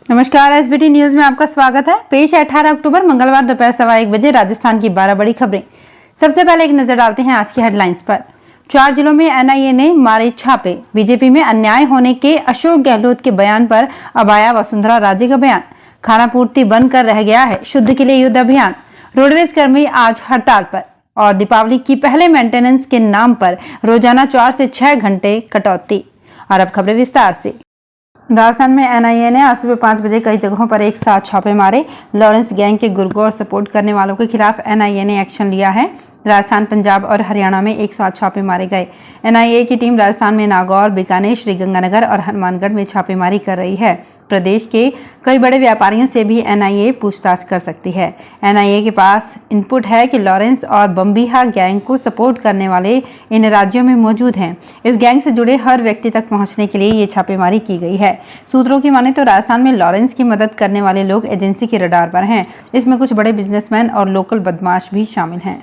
नमस्कार, SBT news में आपका स्वागत है। पेश है 18 अक्टूबर मंगलवार दोपहर 1:15 बजे राजस्थान की 12 बड़ी खबरें। सबसे पहले एक नजर डालते हैं आज की हेडलाइंस पर। 4 जिलों में एनआईए ने मारे छापे। बीजेपी में अन्याय होने के अशोक गहलोत के बयान पर अब आया वसुंधरा राजे का बयान। खाना पूर्ति बंद कर रह गया है शुद्ध के लिए युद्ध अभियान। रोडवेज कर्मी आज हड़ताल पर। और दीपावली की पहले मेंटेनेंस के नाम पर रोजाना 4 से 6 घंटे कटौती। और अब खबरें विस्तार से। राजस्थान में एनआईए ने आज सुबह 5 बजे कई जगहों पर एक साथ छापे मारे। लॉरेंस गैंग के गुर्गों और सपोर्ट करने वालों के खिलाफ एनआईए ने एक्शन लिया है। राजस्थान, पंजाब और हरियाणा में एक साथ छापे मारे गए। एनआईए की टीम राजस्थान में नागौर, बीकानेर, श्रीगंगानगर और हनुमानगढ़ में छापेमारी कर रही है। प्रदेश के कई बड़े व्यापारियों से भी एनआईए पूछताछ कर सकती है। एनआईए के पास इनपुट है कि लॉरेंस और बम्बिहा गैंग को सपोर्ट करने वाले इन राज्यों में मौजूद हैं। इस गैंग से जुड़े हर व्यक्ति तक पहुंचने के लिए ये छापेमारी की गई है। सूत्रों की माने तो राजस्थान में लॉरेंस की मदद करने वाले लोग एजेंसी के रडार पर हैं। इसमें कुछ बड़े बिजनेसमैन और लोकल बदमाश भी शामिल हैं।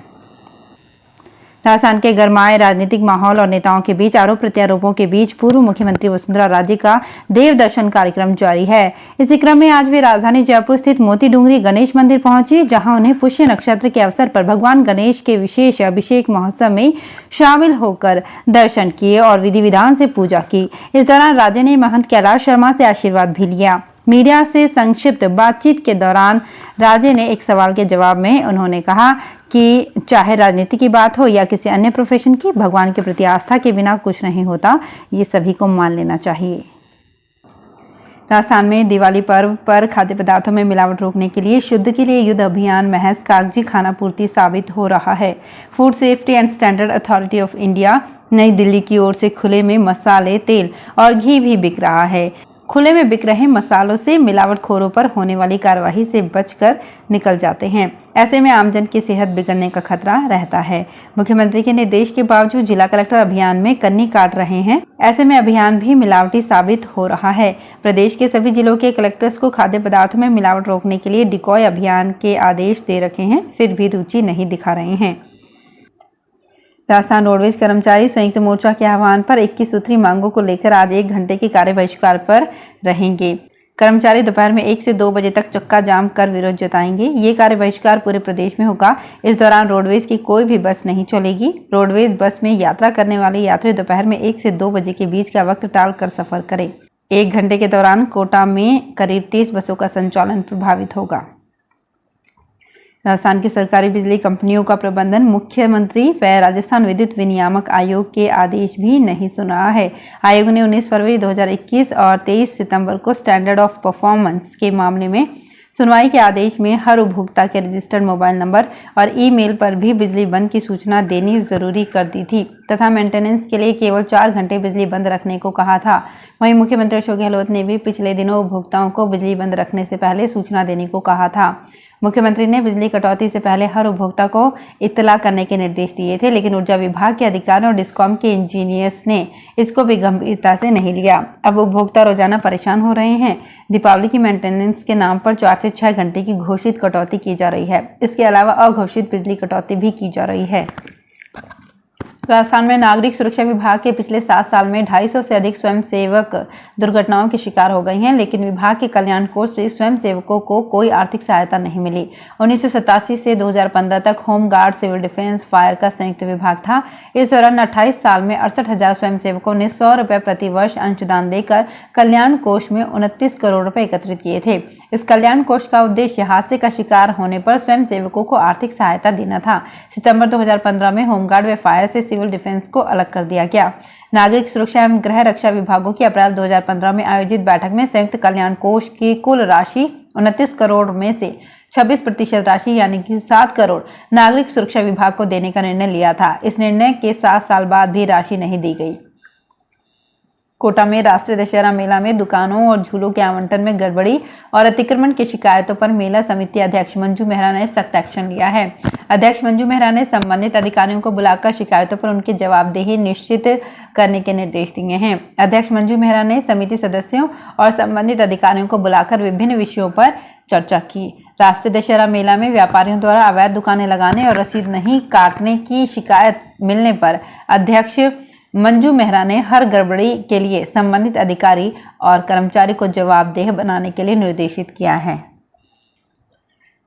राजस्थान के गरमाए राजनीतिक माहौल और नेताओं के बीच आरोप प्रत्यारोपों के बीच पूर्व मुख्यमंत्री वसुंधरा राजे का देव दर्शन कार्यक्रम जारी है। इसी क्रम में आज वे राजधानी जयपुर स्थित मोती डूंगरी गणेश मंदिर पहुंची, जहां उन्हें पुष्य नक्षत्र के अवसर पर भगवान गणेश के विशेष अभिषेक महोत्सव में शामिल होकर दर्शन किए और विधि विधान से पूजा की। इस दौरान राजे ने महंत कैलाश शर्मा से आशीर्वाद भी लिया। मीडिया से संक्षिप्त बातचीत के दौरान राजे ने एक सवाल के जवाब में उन्होंने कहा कि चाहे राजनीति की बात हो या किसी अन्य प्रोफेशन की, भगवान के प्रति आस्था के बिना कुछ नहीं होता, ये सभी को मान लेना चाहिए। राजस्थान में दिवाली पर्व पर खाद्य पदार्थों में मिलावट रोकने के लिए शुद्ध के लिए युद्ध अभियान महज कागजी खाना पूर्ति साबित हो रहा है। Food safety and standard authority of India नई दिल्ली की ओर से खुले में मसाले, तेल और घी भी बिक रहा है। खुले में बिक रहे मसालों से मिलावटखोरों पर होने वाली कार्रवाई से बचकर निकल जाते हैं। ऐसे में आमजन की सेहत बिगड़ने का खतरा रहता है। मुख्यमंत्री के निर्देश के बावजूद जिला कलेक्टर अभियान में कन्नी काट रहे हैं। ऐसे में अभियान भी मिलावटी साबित हो रहा है। प्रदेश के सभी जिलों के कलेक्टर्स को खाद्य पदार्थों में मिलावट रोकने के लिए डिकॉय अभियान के आदेश दे रखे हैं, फिर भी रुचि नहीं दिखा रहे हैं। राजस्थान रोडवेज कर्मचारी संयुक्त मोर्चा के आह्वान पर 21 सूत्री मांगों को लेकर आज 1 घंटे के कार्य बहिष्कार पर रहेंगे। कर्मचारी दोपहर में 1 से 2 बजे तक चक्का जाम कर विरोध जताएंगे। ये कार्य बहिष्कार पूरे प्रदेश में होगा। इस दौरान रोडवेज की कोई भी बस नहीं चलेगी। रोडवेज बस में यात्रा करने वाले यात्री दोपहर में 1 से 2 बजे के बीच का वक्त टालकर सफर करें। 1 घंटे के दौरान कोटा में करीब 30 बसों का संचालन प्रभावित होगा। राजस्थान की सरकारी बिजली कंपनियों का प्रबंधन मुख्यमंत्री व राजस्थान विद्युत विनियामक आयोग के आदेश भी नहीं सुन रहा है। आयोग ने 19 फरवरी 2021 और 23 सितंबर को स्टैंडर्ड ऑफ परफॉर्मेंस के मामले में सुनवाई के आदेश में हर उपभोक्ता के रजिस्टर्ड मोबाइल नंबर और ईमेल पर भी बिजली बंद की सूचना देनी जरूरी कर दी थी तथा मेंटेनेंस के लिए केवल 4 घंटे बिजली बंद रखने को कहा था। वहीं मुख्यमंत्री अशोक गहलोत ने भी पिछले दिनों उपभोक्ताओं को बिजली बंद रखने से पहले सूचना देने को कहा था। मुख्यमंत्री ने बिजली कटौती से पहले हर उपभोक्ता को इत्तला करने के निर्देश दिए थे, लेकिन ऊर्जा विभाग के अधिकारियों और डिस्कॉम के इंजीनियर्स ने इसको भी गंभीरता से नहीं लिया। अब उपभोक्ता रोजाना परेशान हो रहे हैं। दीपावली की मेंटेनेंस के नाम पर 4 से 6 घंटे की घोषित कटौती की जा रही है। इसके अलावा अघोषित बिजली कटौती भी की जा रही है। राजस्थान में नागरिक सुरक्षा विभाग के पिछले 7 साल में 250 से अधिक स्वयंसेवक दुर्घटनाओं के शिकार हो गए हैं, लेकिन विभाग के कल्याण कोष से स्वयंसेवकों को कोई आर्थिक सहायता नहीं मिली। 1987 से 2015 तक home guard, civil defence, fire का संयुक्त विभाग था। इस दौरान 28 साल में 68,000 स्वयंसेवकों ने 100 रुपये प्रति वर्ष अंशदान देकर कल्याण कोष में 29 करोड़ रुपए एकत्रित किए थे। इस कल्याण कोष का उद्देश्य हादसे का शिकार होने पर स्वयंसेवकों को आर्थिक सहायता देना था। सितंबर 2015 में होमगार्ड व फायर से सिविल डिफेंस को अलग कर दिया गया। नागरिक सुरक्षा एवं गृह रक्षा विभागों की अप्रैल 2015 में आयोजित बैठक में संयुक्त कल्याण कोष की कुल राशि 29 करोड़ में से 26% राशि यानी कि 7 करोड़ नागरिक सुरक्षा विभाग को देने का निर्णय लिया था। इस निर्णय के 7 साल बाद भी राशि नहीं दी गई। कोटा में राष्ट्रीय दशहरा मेला में दुकानों और झूलों के आवंटन में गड़बड़ी और अतिक्रमण की शिकायतों पर मेला समिति अध्यक्ष मंजू मेहरा ने सख्त एक्शन लिया है। अध्यक्ष मंजू मेहरा ने संबंधित अधिकारियों को बुलाकर शिकायतों पर उनकी जवाबदेही निश्चित करने के निर्देश दिए हैं। अध्यक्ष मंजू मेहरा ने समिति सदस्यों और संबंधित अधिकारियों को बुलाकर विभिन्न विषयों पर चर्चा की। राष्ट्रीय दशहरा मेला में व्यापारियों द्वारा अवैध दुकानें लगाने और रसीद नहीं काटने की शिकायत मिलने पर अध्यक्ष मंजू मेहरा ने हर गड़बड़ी के लिए संबंधित अधिकारी और कर्मचारी को जवाबदेह बनाने के लिए निर्देशित किया है।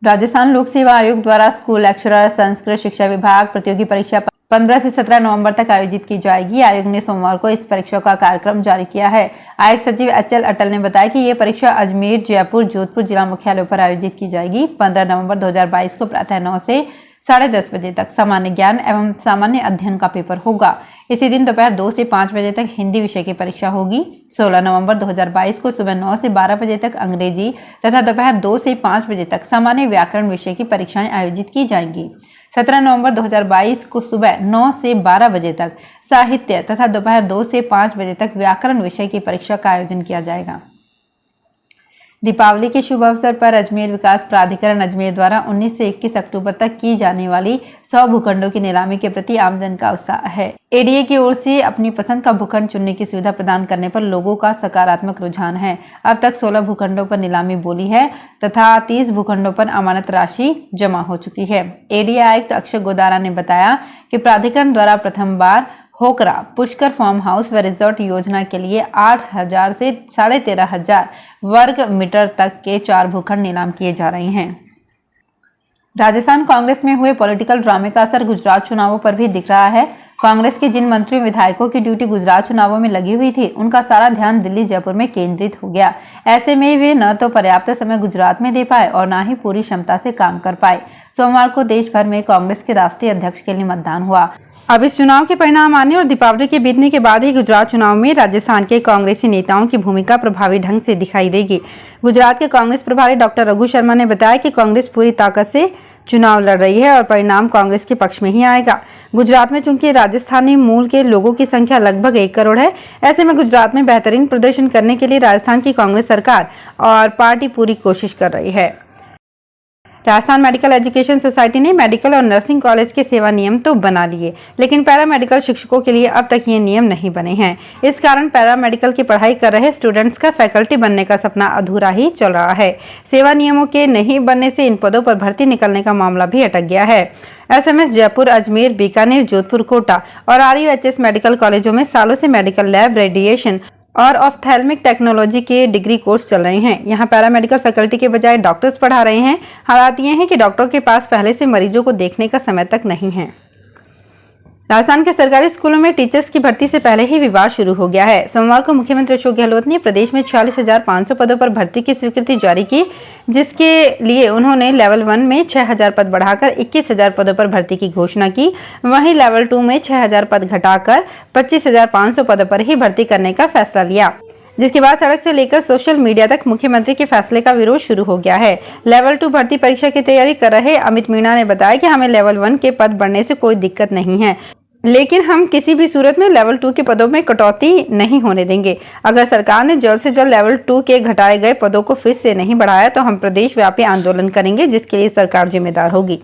राजस्थान लोक सेवा आयोग द्वारा स्कूल लेक्चरर संस्कृत शिक्षा विभाग प्रतियोगी परीक्षा 15 से 17 नवंबर तक आयोजित की जाएगी। आयोग ने सोमवार को इस परीक्षा का कार्यक्रम जारी किया है। आयोग सचिव अचल अटल ने बताया कि ये परीक्षा अजमेर, जयपुर, जोधपुर जिला मुख्यालयों पर आयोजित की जाएगी। 15 नवंबर 2022 को प्रातः 9 से 10:30 बजे तक सामान्य ज्ञान एवं सामान्य अध्ययन का पेपर होगा। इसी दिन दोपहर 2 से 5 बजे तक हिंदी विषय की परीक्षा होगी। 16 नवंबर 2022 को सुबह 9 से 12 बजे तक अंग्रेजी तथा दोपहर 2 से 5 बजे तक सामान्य व्याकरण विषय की परीक्षाएं आयोजित की जाएंगी। 17 नवंबर 2022 को सुबह 9 से 12 बजे तक साहित्य तथा दोपहर 2 से 5 बजे तक व्याकरण विषय की परीक्षा का आयोजन किया जाएगा। दीपावली के शुभ अवसर पर अजमेर विकास प्राधिकरण अजमेर द्वारा 19 से 21 अक्टूबर तक की जाने वाली 100 भूखंडों की नीलामी के प्रति आमजन का उत्साह है। एडीए की ओर से अपनी पसंद का भूखंड चुनने की सुविधा प्रदान करने पर लोगों का सकारात्मक रुझान है। अब तक 16 भूखंडों पर नीलामी बोली है तथा 30 भूखंडों पर अमानत राशि जमा हो चुकी है। एडीए आयुक्त अक्षय गोदारा ने बताया कि प्राधिकरण द्वारा प्रथम बार होकरा पुष्कर फार्म हाउस व रिजॉर्ट योजना के लिए 8,000 से 13,500 वर्ग मीटर तक के 4 भूखंड नीलाम किए जा रहे हैं। राजस्थान कांग्रेस में हुए पॉलिटिकल ड्रामे का असर गुजरात चुनावों पर भी दिख रहा है। कांग्रेस के जिन मंत्रियों विधायकों की ड्यूटी गुजरात चुनावों में लगी हुई थी, उनका सारा ध्यान दिल्ली, जयपुर में केंद्रित हो गया। ऐसे में वे न तो पर्याप्त समय गुजरात में दे पाए और न ही पूरी क्षमता से काम कर पाए। सोमवार को देश भर में कांग्रेस के राष्ट्रीय अध्यक्ष के लिए मतदान हुआ। अब इस चुनाव के परिणाम आने और दीपावली के बीतने के बाद ही गुजरात चुनाव में राजस्थान के कांग्रेसी नेताओं की भूमिका प्रभावी ढंग से दिखाई देगी। गुजरात के कांग्रेस प्रभारी डॉक्टर रघु शर्मा ने बताया कि कांग्रेस पूरी ताकत से चुनाव लड़ रही है और परिणाम कांग्रेस के पक्ष में ही आएगा। गुजरात में चूंकि राजस्थानी मूल के लोगों की संख्या लगभग 1 करोड़ है, ऐसे में गुजरात में बेहतरीन प्रदर्शन करने के लिए राजस्थान की कांग्रेस सरकार और पार्टी पूरी कोशिश कर रही है। राजस्थान मेडिकल एजुकेशन सोसाइटी ने मेडिकल और नर्सिंग कॉलेज के सेवा नियम तो बना लिए, लेकिन पैरामेडिकल शिक्षकों के लिए अब तक ये नियम नहीं बने हैं। इस कारण पैरामेडिकल की पढ़ाई कर रहे स्टूडेंट्स का फैकल्टी बनने का सपना अधूरा ही चल रहा है। सेवा नियमों के नहीं बनने से इन पदों पर भर्ती निकलने का मामला भी अटक गया है। एसएमएस जयपुर, अजमेर, बीकानेर, जोधपुर, कोटा और आरयूएचएस मेडिकल कॉलेजों में सालों से मेडिकल लैब, रेडिएशन और ऑफ्थेल्मिक टेक्नोलॉजी के डिग्री कोर्स चल रहे हैं। यहाँ पैरामेडिकल फैकल्टी के बजाय डॉक्टर्स पढ़ा रहे हैं। हालात ये हैं कि डॉक्टर के पास पहले से मरीजों को देखने का समय तक नहीं है। राजस्थान के सरकारी स्कूलों में टीचर्स की भर्ती से पहले ही विवाद शुरू हो गया है। सोमवार को मुख्यमंत्री अशोक गहलोत ने प्रदेश में 46,500 पदों पर भर्ती की स्वीकृति जारी की, जिसके लिए उन्होंने लेवल 1 में 6,000 पद बढ़ाकर 21,000 पदों पर भर्ती की घोषणा की। वहीं लेवल 2 में 6,000 पद घटाकर 25,500 पदों पर ही भर्ती करने का फैसला लिया, जिसके बाद सड़क से लेकर सोशल मीडिया तक मुख्यमंत्री के फैसले का विरोध शुरू हो गया है। लेवल 2 भर्ती परीक्षा की तैयारी कर रहे अमित मीणा ने बताया कि हमें लेवल 1 के पद बढ़ने से कोई दिक्कत नहीं है, लेकिन हम किसी भी सूरत में लेवल 2 के पदों में कटौती नहीं होने देंगे। अगर सरकार ने जल्द से जल्द लेवल 2 के घटाए गए पदों को फिर से नहीं बढ़ाया तो हम प्रदेश व्यापी आंदोलन करेंगे, जिसके लिए सरकार जिम्मेदार होगी।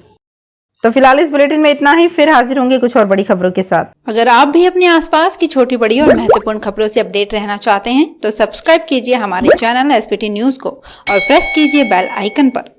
तो फिलहाल इस बुलेटिन में इतना ही। फिर हाजिर होंगे कुछ और बड़ी खबरों के साथ। अगर आप भी अपने आसपास की छोटी बड़ी और महत्वपूर्ण खबरों से अपडेट रहना चाहते हैं तो सब्सक्राइब कीजिए हमारे चैनल एसपीटी न्यूज को और प्रेस कीजिए बेल आइकन पर।